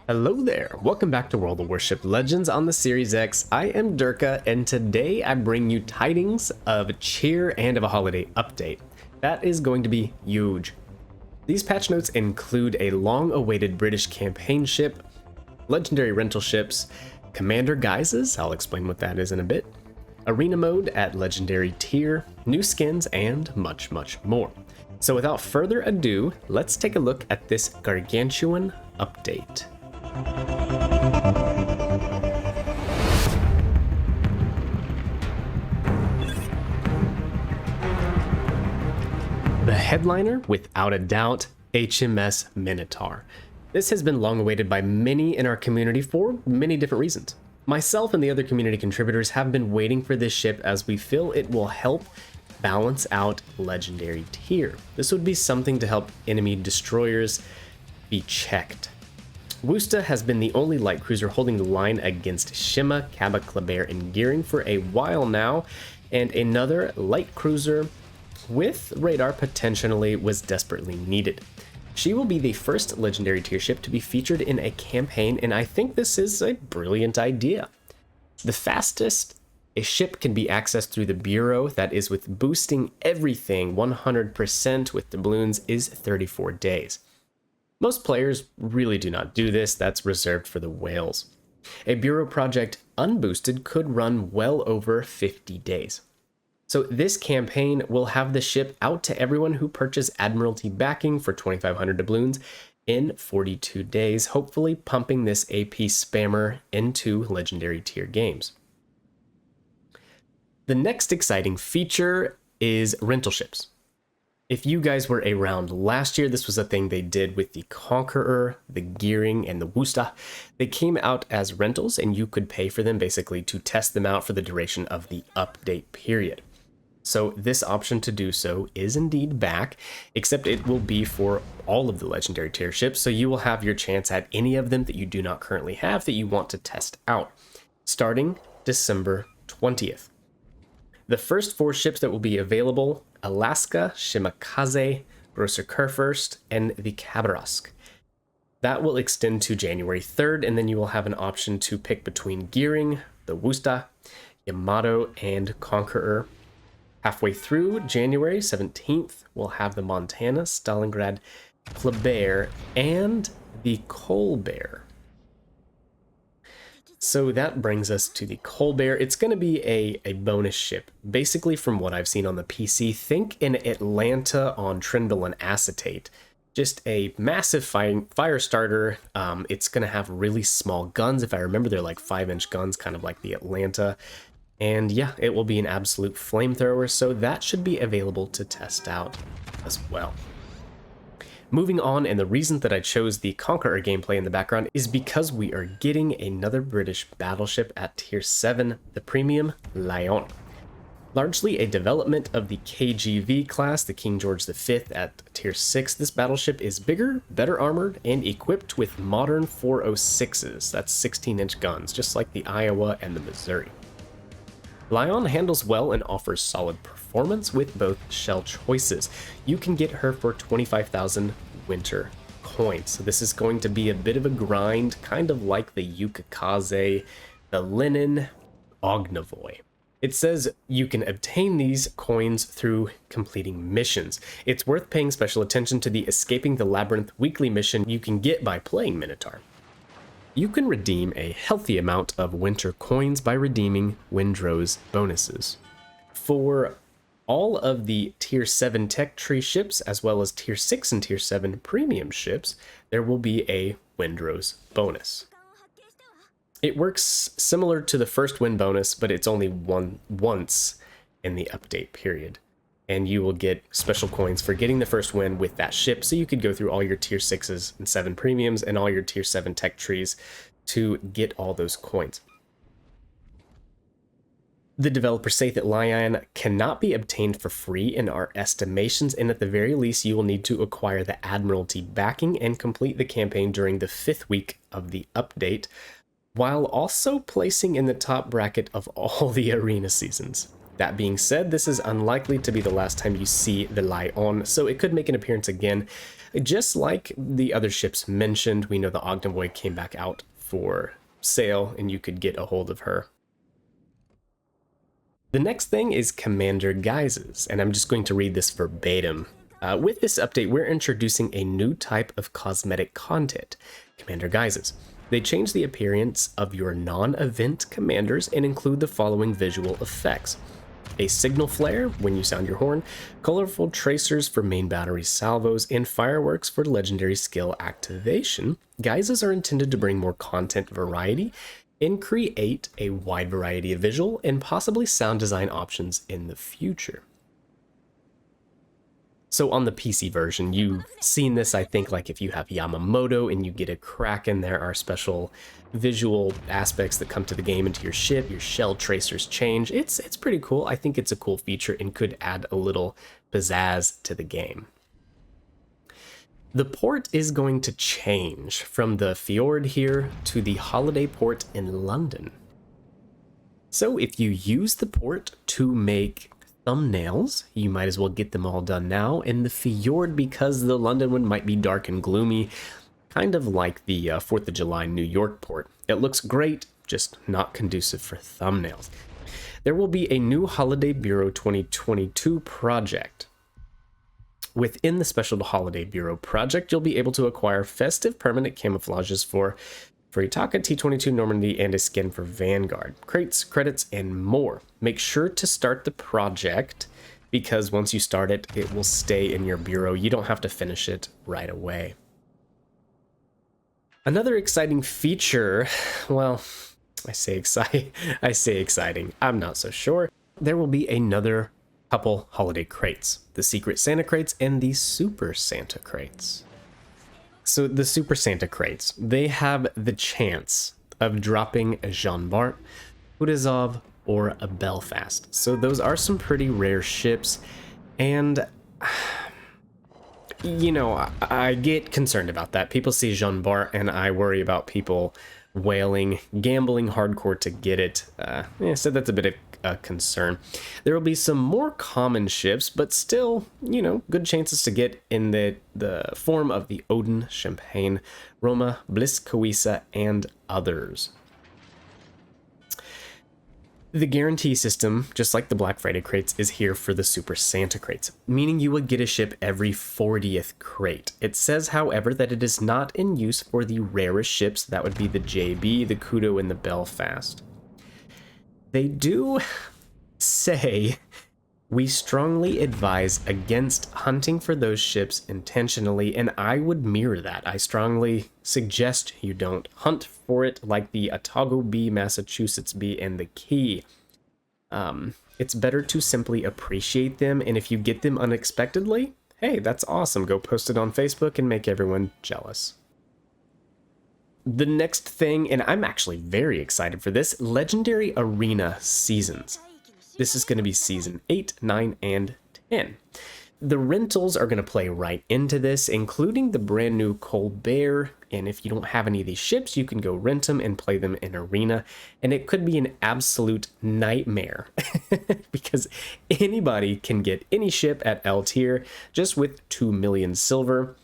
Hello there, welcome back to World of Warship Legends on the Series X. I am Durka, and today I bring you tidings of cheer and of a holiday update. That is going to be huge. These patch notes include a long-awaited British campaign ship, legendary rental ships, Commander Guises, I'll explain what that is in a bit, arena mode at legendary tier, new skins, and much more. So without further ado, let's take a look at this gargantuan update. The headliner, without a doubt, HMS Minotaur. This has been long awaited by many in our community for many different reasons. Myself and the other community contributors have been waiting for this ship as we feel it will help balance out legendary tier. This would be something to help enemy destroyers be checked. Worcester has been the only light cruiser holding the line against Shima, Caba, Colbert, and Gearing for a while now, and another light cruiser with radar potentially was desperately needed. She will be the first legendary tier ship to be featured in a campaign, and I think this is a brilliant idea. The fastest a ship can be accessed through the Bureau, that is with boosting everything 100% with doubloons, is 34 days. Most players really do not do this, that's reserved for the whales. A Bureau project unboosted could run well over 50 days. So this campaign will have the ship out to everyone who purchased Admiralty backing for 2,500 doubloons in 42 days, hopefully pumping this AP spammer into legendary tier games. The next exciting feature is rental ships. If you guys were around last year, this was a thing they did with the Conqueror, the Gearing, and the Worcester. They came out as rentals, and you could pay for them basically to test them out for the duration of the update period. So this option to do so is indeed back, except it will be for all of the legendary tier ships, so you will have your chance at any of them that you do not currently have that you want to test out, starting December 20th. The first 4 ships that will be available: Alaska, Shimakaze, Grosser Kurfürst, and the Khabarovsk. That will extend to January 3rd, and then you will have an option to pick between Gearing, the Worcester, Yamato, and Conqueror. Halfway through January 17th, we'll have the Montana, Stalingrad, Colbert, and the Colbert. So that brings us to the Colbert. It's going to be a bonus ship. Basically, from what I've seen on the PC, think an Atlanta on Trinville and Acetate. Just a massive fire starter. It's going to have really small guns. If I remember, they're like 5-inch guns, kind of like the Atlanta. And yeah, it will be an absolute flamethrower, so that should be available to test out as well. Moving on, and the reason that I chose the Conqueror gameplay in the background is because we are getting another British battleship at tier 7, the Premium Lion. Largely a development of the KGV class, the King George V, at tier 6, this battleship is bigger, better armored, and equipped with modern 406s, that's 16-inch guns, just like the Iowa and the Missouri. Lion handles well and offers solid performance with both shell choices. You can get her for 25,000 winter coins. So this is going to be a bit of a grind, kind of like the Yukikaze, the Lenin, Ognavoy. It says you can obtain these coins through completing missions. It's worth paying special attention to the Escaping the Labyrinth weekly mission you can get by playing Minotaur. You can redeem a healthy amount of winter coins by redeeming Windrose bonuses. For all of the tier 7 tech tree ships, as well as tier 6 and tier 7 premium ships, there will be a Windrose bonus. It works similar to the first win bonus, but it's only once in the update period. And you will get special coins for getting the first win with that ship, so you could go through all your tier 6s and 7 premiums and all your tier 7 tech trees to get all those coins. The developers say that Lion cannot be obtained for free in our estimations, and at the very least you will need to acquire the Admiralty backing and complete the campaign during the 5th week of the update, while also placing in the top bracket of all the arena seasons. That being said, this is unlikely to be the last time you see the Lion, so it could make an appearance again Just like the other ships mentioned, we know the Ogdenvoy came back out for sale and you could get a hold of her. The next thing is Commander Guises, and I'm just going to read this verbatim. With this update, we're introducing a new type of cosmetic content, Commander Guises. They change the appearance of your non-event commanders and include the following visual effects. A signal flare when you sound your horn, colorful tracers for main battery salvos, and fireworks for legendary skill activation. Guises are intended to bring more content variety and create a wide variety of visual and possibly sound design options in the future. So on the PC version, you've seen this, I think, like if you have Yamamoto and you get a Kraken, there are special visual aspects that come to the game into your ship, your shell tracers change. It's pretty cool. I think it's a cool feature and could add a little pizzazz to the game. The port is going to change from the fjord here to the holiday port in London. So if you use the port to make thumbnails, you might as well get them all done now. In the fjord, because the London one might be dark and gloomy, kind of like the 4th of July New York port. It looks great, just not conducive for thumbnails. There will be a new Holiday Bureau 2022 project. Within the Special Holiday Bureau project, you'll be able to acquire festive permanent camouflages for Ithaca, T-22 Normandy, and a skin for Vanguard, crates, credits, and more. Make sure to start the project, because once you start it, it will stay in your bureau. You don't have to finish it right away. Another exciting feature, well, I say exciting, I'm not so sure. There will be another couple holiday crates, the Secret Santa crates and the Super Santa crates. So the Super Santa crates, they have the chance of dropping a Jean Bart, Kutuzov, or a Belfast. So those are some pretty rare ships, and you know, I get concerned about that. People see Jean Bart and I worry about people whaling, gambling hardcore to get it. So that's a bit of a concern. There will be some more common ships, but still, you know, good chances to get in the form of the Odin, Champagne, Roma, Bliss, Coisa, and others. The guarantee system, just like the Black Friday crates, is here for the Super Santa crates, meaning you would get a ship every 40th crate. It says, however, that it is not in use for the rarest ships. That would be the JB, the Kudo, and the Belfast. They do say, we strongly advise against hunting for those ships intentionally, and I would mirror that. I strongly suggest you don't hunt for it like the Otago B, Massachusetts B, and the Key. It's better to simply appreciate them, and if you get them unexpectedly, hey, that's awesome. Go post it on Facebook and make everyone jealous. The next thing, and I'm actually very excited for this, Legendary Arena Seasons. This is going to be Season 8, 9, and 10. The rentals are going to play right into this, including the brand new Colbert, and if you don't have any of these ships, you can go rent them and play them in Arena, and it could be an absolute nightmare, because anybody can get any ship at L tier just with 2 million silver.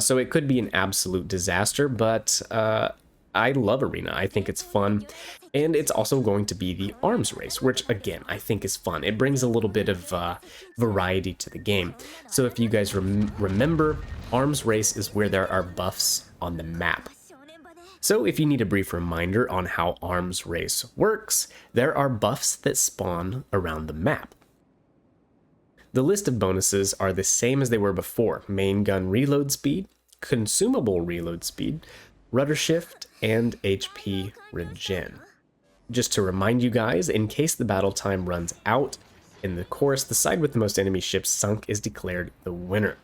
So it could be an absolute disaster, but I love Arena. I think it's fun. And it's also going to be the arms race, which again, I think is fun. It brings a little bit of variety to the game. So if you guys remember, arms race is where there are buffs on the map. So if you need a brief reminder on how arms race works, there are buffs that spawn around the map. The list of bonuses are the same as they were before: main gun reload speed, consumable reload speed, rudder shift, and HP regen. Just to remind you guys, in case the battle time runs out, in the course, the side with the most enemy ships sunk is declared the winner.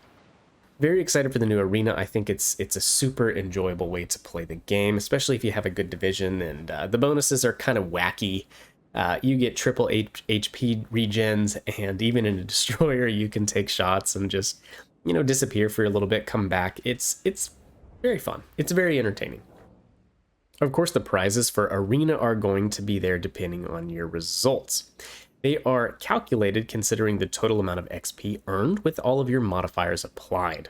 Very excited for the new Arena. I think it's a super enjoyable way to play the game, especially if you have a good division, and the bonuses are kind of wacky. You get triple HP regens, and even in a destroyer, you can take shots and just, you know, disappear for a little bit, come back. It's very fun. It's very entertaining. Of course, the prizes for Arena are going to be there depending on your results. They are calculated considering the total amount of XP earned with all of your modifiers applied.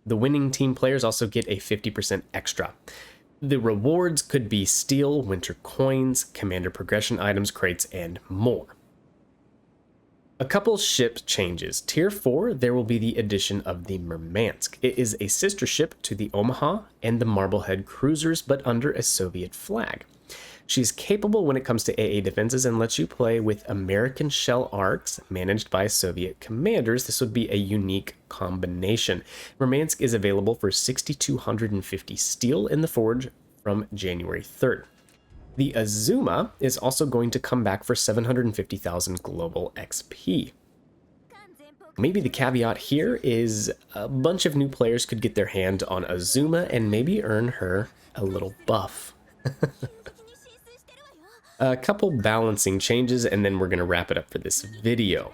The winning team players also get a 50% extra. The rewards could be steel, winter coins, commander progression items, crates, and more. A couple ship changes. Tier 4, there will be the addition of the Murmansk. It is a sister ship to the Omaha and the Marblehead cruisers, but under a Soviet flag. She's capable when it comes to AA defenses and lets you play with American shell arcs managed by Soviet commanders. This would be a unique combination. Murmansk is available for 6,250 steel in the forge from January 3rd. The Azuma is also going to come back for 750,000 global XP. Maybe the caveat here is a bunch of new players could get their hand on Azuma and maybe earn her a little buff. A couple balancing changes and then we're going to wrap it up for this video.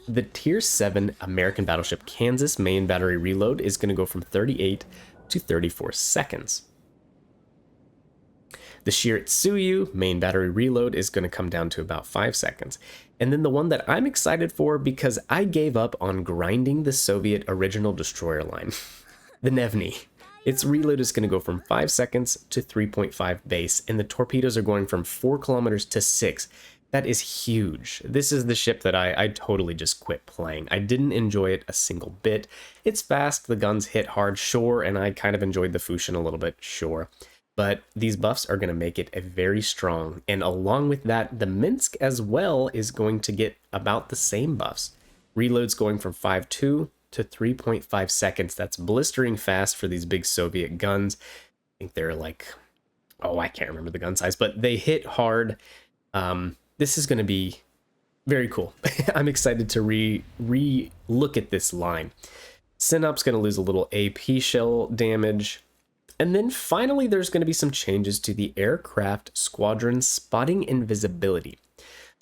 The Tier 7 American battleship Kansas main battery reload is going to go from 38 to 34 seconds. The Shiratsuyu main battery reload is going to come down to about 5 seconds. And then the one that I'm excited for because I gave up on grinding the Soviet original destroyer line, the Nevny. Its reload is going to go from 5 seconds to 3.5 base, and the torpedoes are going from 4 kilometers to 6. That is huge. This is the ship that I totally just quit playing. I didn't enjoy it a single bit. It's fast, the guns hit hard, sure, and I kind of enjoyed the Fusion a little bit, sure. But these buffs are going to make it a very strong, and along with that, the Minsk as well is going to get about the same buffs. Reloads going from 5.2 to 3.5 seconds. That's blistering fast for these big Soviet guns. I think they're like, oh, I can't remember the gun size, but they hit hard. This is going to be very cool. I'm excited to re-look at this line. Sinop's going to lose a little AP shell damage. And then finally, there's going to be some changes to the aircraft squadron spotting and visibility.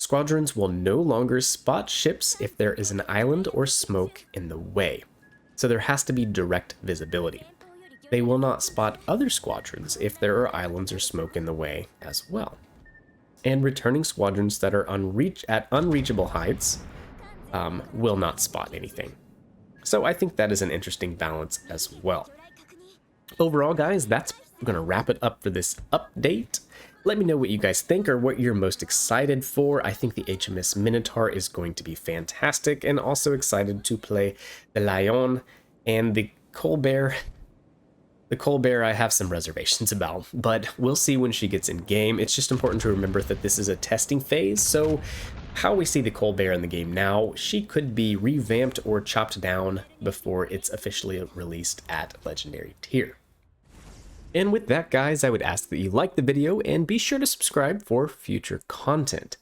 Squadrons will no longer spot ships if there is an island or smoke in the way. So there has to be direct visibility. They will not spot other squadrons if there are islands or smoke in the way as well. And returning squadrons that are at unreachable heights will not spot anything. So I think that is an interesting balance as well. Overall, guys, that's going to wrap it up for this update. Let me know what you guys think or what you're most excited for. I think the HMS Minotaur is going to be fantastic, and also excited to play the Lion and the Colbert. The Colbert I have some reservations about, but we'll see when she gets in game. It's just important to remember that this is a testing phase, so how we see the Colbert in the game now, she could be revamped or chopped down before it's officially released at Legendary tier. And with that, guys, I would ask that you like the video and be sure to subscribe for future content.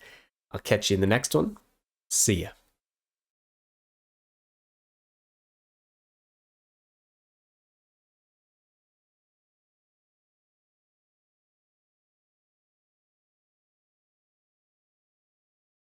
I'll catch you in the next one. See ya.